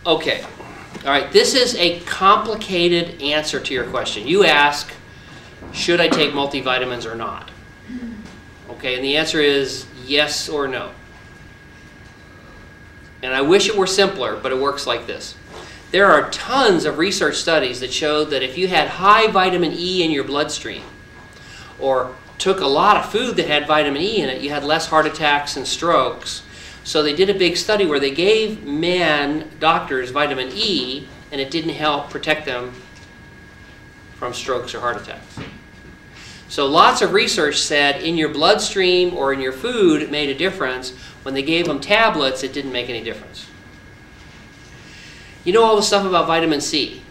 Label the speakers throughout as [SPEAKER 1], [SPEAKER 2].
[SPEAKER 1] Okay. All right. This is a complicated answer to your question. You ask, should I take multivitamins or not? Okay, and the answer is yes or no. And I wish it were simpler, but it works like this. There are tons of research studies that show that if you had high vitamin E in your bloodstream, or took a lot of food that had vitamin E in it, you had less heart attacks and strokes. So they did a big study where they gave men, doctors, vitamin E, and it didn't help protect them from strokes or heart attacks. So lots of research said in your bloodstream or in your food it made a difference. When they gave them tablets, it didn't make any difference. You know all the stuff about vitamin C.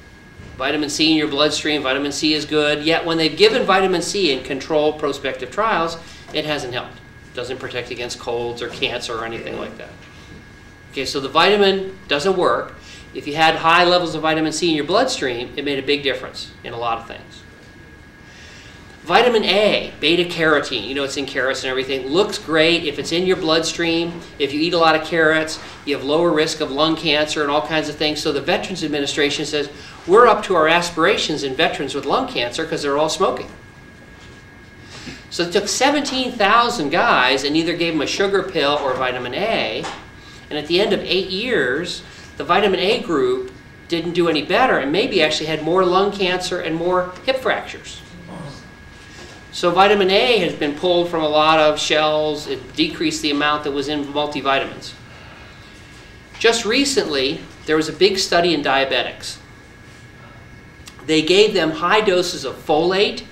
[SPEAKER 1] Vitamin C in your bloodstream, vitamin C is good, yet when they've given vitamin C in controlled prospective trials, it hasn't helped. It doesn't protect against colds or cancer or anything like that. Okay, so the vitamin doesn't work. If you had high levels of vitamin C in your bloodstream, it made a big difference in a lot of things. Vitamin A, beta-carotene, you know it's in carrots and everything, looks great if it's in your bloodstream. If you eat a lot of carrots, you have lower risk of lung cancer and all kinds of things. So the Veterans Administration says, we're up to our aspirations in veterans with lung cancer because they're all smoking. So they took 17,000 guys and either gave them a sugar pill or vitamin A. And at the end of 8 years, the vitamin A group didn't do any better and maybe actually had more lung cancer and more hip fractures. So vitamin A has been pulled from a lot of shells. It decreased the amount that was in multivitamins. Just recently, there was a big study in diabetics. They gave them high doses of folate,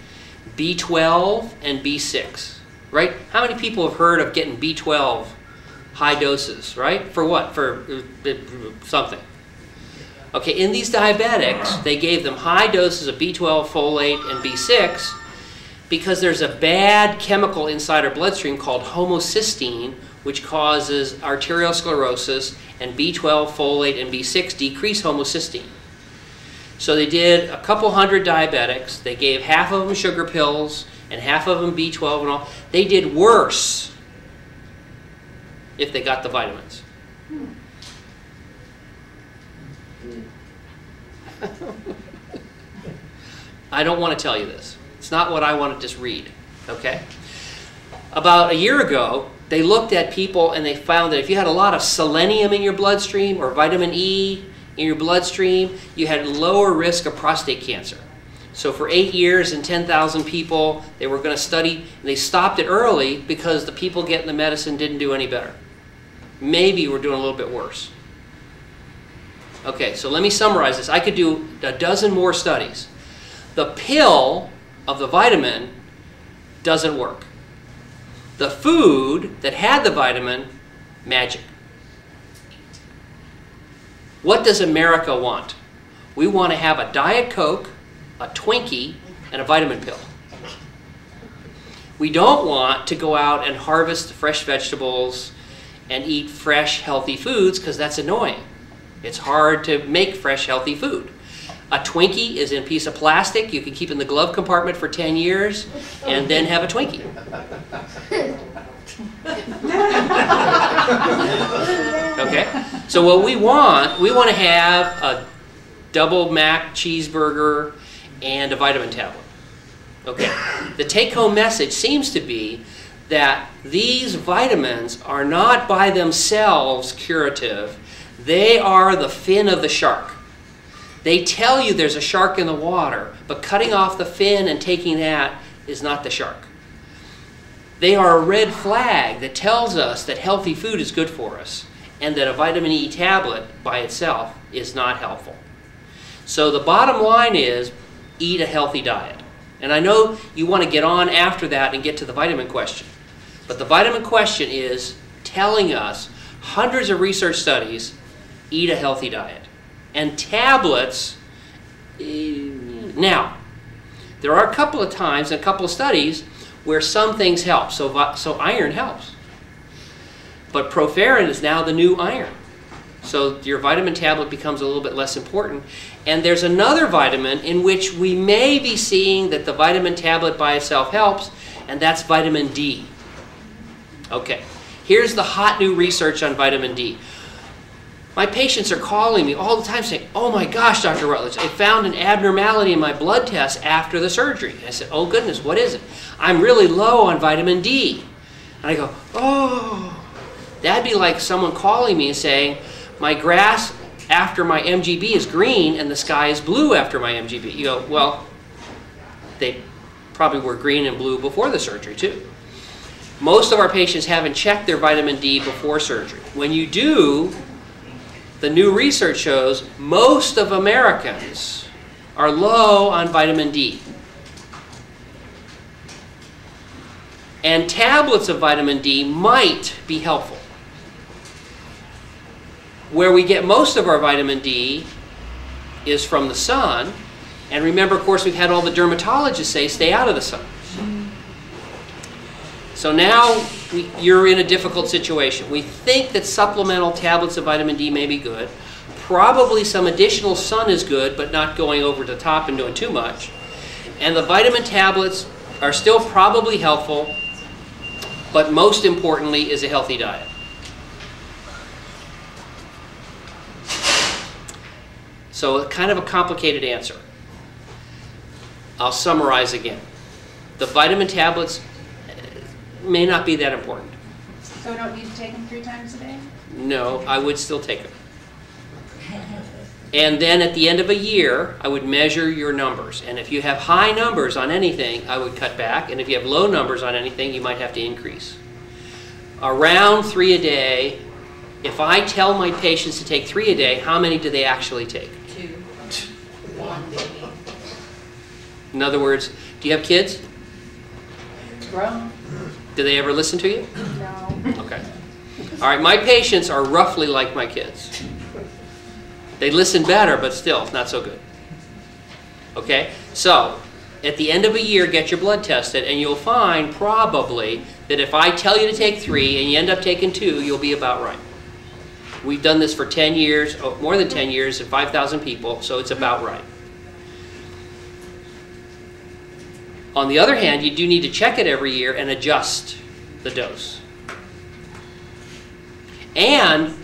[SPEAKER 1] B12, and B6, right? How many people have heard of getting B12 high doses, right? For what? For something. Okay, in these diabetics, they gave them high doses of B12, folate, and B6 because there's a bad chemical inside our bloodstream called homocysteine, which causes arteriosclerosis, and B12, folate, and B6 decrease homocysteine. So they did a couple hundred diabetics. They gave half of them sugar pills and half of them B12 and all. They did worse if they got the vitamins. I don't want to tell you this. It's not what I want to just read, okay? About a year ago, they looked at people and they found that if you had a lot of selenium in your bloodstream or vitamin E in your bloodstream, you had lower risk of prostate cancer. So for 8 years and 10,000 people, they were going to study, and they stopped it early because the people getting the medicine didn't do any better. Maybe we're doing a little bit worse. Okay, so let me summarize this. I could do a dozen more studies. The pill of the vitamin doesn't work. The food that had the vitamin, magic. What does America want? We want to have a Diet Coke, a Twinkie, and a vitamin pill. We don't want to go out and harvest fresh vegetables and eat fresh, healthy foods because that's annoying. It's hard to make fresh, healthy food. A Twinkie is in a piece of plastic you can keep in the glove compartment for 10 years and then have a Twinkie. Okay? So what we want to have a double Mac cheeseburger and a vitamin tablet. Okay? The take-home message seems to be that these vitamins are not by themselves curative. They are the fin of the shark. They tell you there's a shark in the water, but cutting off the fin and taking that is not the shark. They are a red flag that tells us that healthy food is good for us and that a vitamin E tablet by itself is not helpful. So the bottom line is eat a healthy diet. And I know you want to get on after that and get to the vitamin question. But the vitamin question is telling us hundreds of research studies, eat a healthy diet. And tablets, now, there are a couple of times and a couple of studies where some things help. So iron helps. But proferrin is now the new iron. So your vitamin tablet becomes a little bit less important. And there's another vitamin in which we may be seeing that the vitamin tablet by itself helps, and that's vitamin D. Okay, here's the hot new research on vitamin D. My patients are calling me all the time saying, "Oh my gosh, Dr. Rutledge, I found an abnormality in my blood test after the surgery." I said, "Oh goodness, what is it?" "I'm really low on vitamin D." And I go, "Oh." That'd be like someone calling me and saying, "My grass after my MGB is green and the sky is blue after my MGB." You go, well, they probably were green and blue before the surgery too. Most of our patients haven't checked their vitamin D before surgery. When you do, the new research shows most of Americans are low on vitamin D. And tablets of vitamin D might be helpful. Where we get most of our vitamin D is from the sun. And remember, of course, we've had all the dermatologists say, stay out of the sun. So now you're in a difficult situation. We think that supplemental tablets of vitamin D may be good. Probably some additional sun is good, but not going over the top and doing too much. And the vitamin tablets are still probably helpful, but most importantly is a healthy diet. So kind of a complicated answer. I'll summarize again. The vitamin tablets may not be that important.
[SPEAKER 2] So we don't need to take them 3 times a day?
[SPEAKER 1] No, I would still take them. And then at the end of a year, I would measure your numbers. And if you have high numbers on anything, I would cut back. And if you have low numbers on anything, you might have to increase. Around 3 a day, if I tell my patients to take 3 a day, how many do they actually take?
[SPEAKER 2] 2. 1 maybe.
[SPEAKER 1] In other words, do you have kids?
[SPEAKER 2] Grown?
[SPEAKER 1] Do they ever listen to you?
[SPEAKER 2] No.
[SPEAKER 1] Okay. All right, my patients are roughly like my kids. They listen better, but still not so good. Okay? So, at the end of a year, get your blood tested, and you'll find probably that if I tell you to take 3 and you end up taking 2, you'll be about right. We've done this for 10 years, more than 10 years, and 5,000 people, so it's about right. On the other hand, you do need to check it every year and adjust the dose. And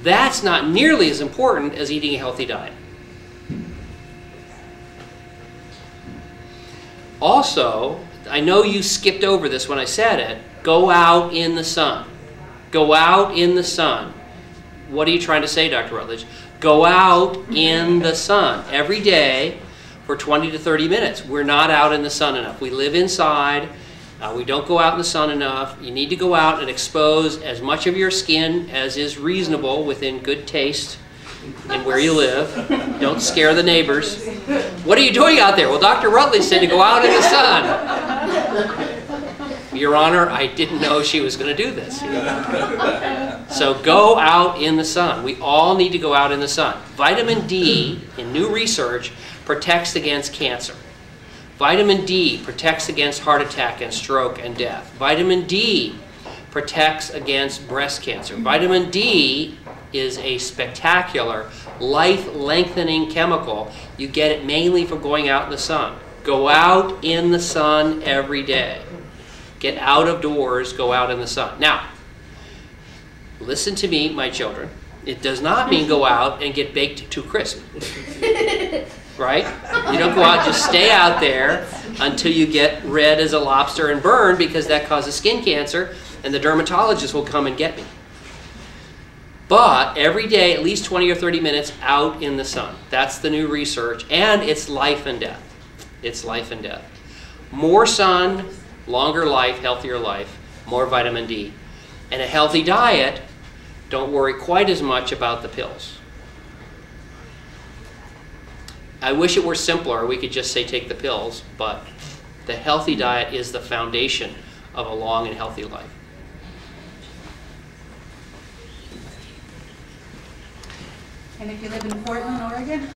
[SPEAKER 1] that's not nearly as important as eating a healthy diet. Also, I know you skipped over this when I said it, go out in the sun. Go out in the sun. What are you trying to say, Dr. Rutledge? Go out in the sun every day for 20 to 30 minutes. We're not out in the sun enough. We live inside. We don't go out in the sun enough. You need to go out and expose as much of your skin as is reasonable within good taste and where you live. Don't scare the neighbors. What are you doing out there? Well, Dr. Rutledge said to go out in the sun. Your Honor, I didn't know she was going to do this. So go out in the sun. We all need to go out in the sun. Vitamin D, in new research, protects against cancer. Vitamin D protects against heart attack and stroke and death. Vitamin D protects against breast cancer. Vitamin D is a spectacular, life-lengthening chemical. You get it mainly from going out in the sun. Go out in the sun every day. Get out of doors, go out in the sun. Now, listen to me, my children. It does not mean go out and get baked to crisp. Right? You don't go out, just stay out there until you get red as a lobster and burn, because that causes skin cancer, and the dermatologist will come and get me. But every day, at least 20 or 30 minutes out in the sun. That's the new research, and it's life and death. It's life and death. More sun, longer life, healthier life, more vitamin D. And a healthy diet, don't worry quite as much about the pills. I wish it were simpler. We could just say take the pills, but the healthy diet is the foundation of a long and healthy life.
[SPEAKER 2] And if you live in Portland, Oregon?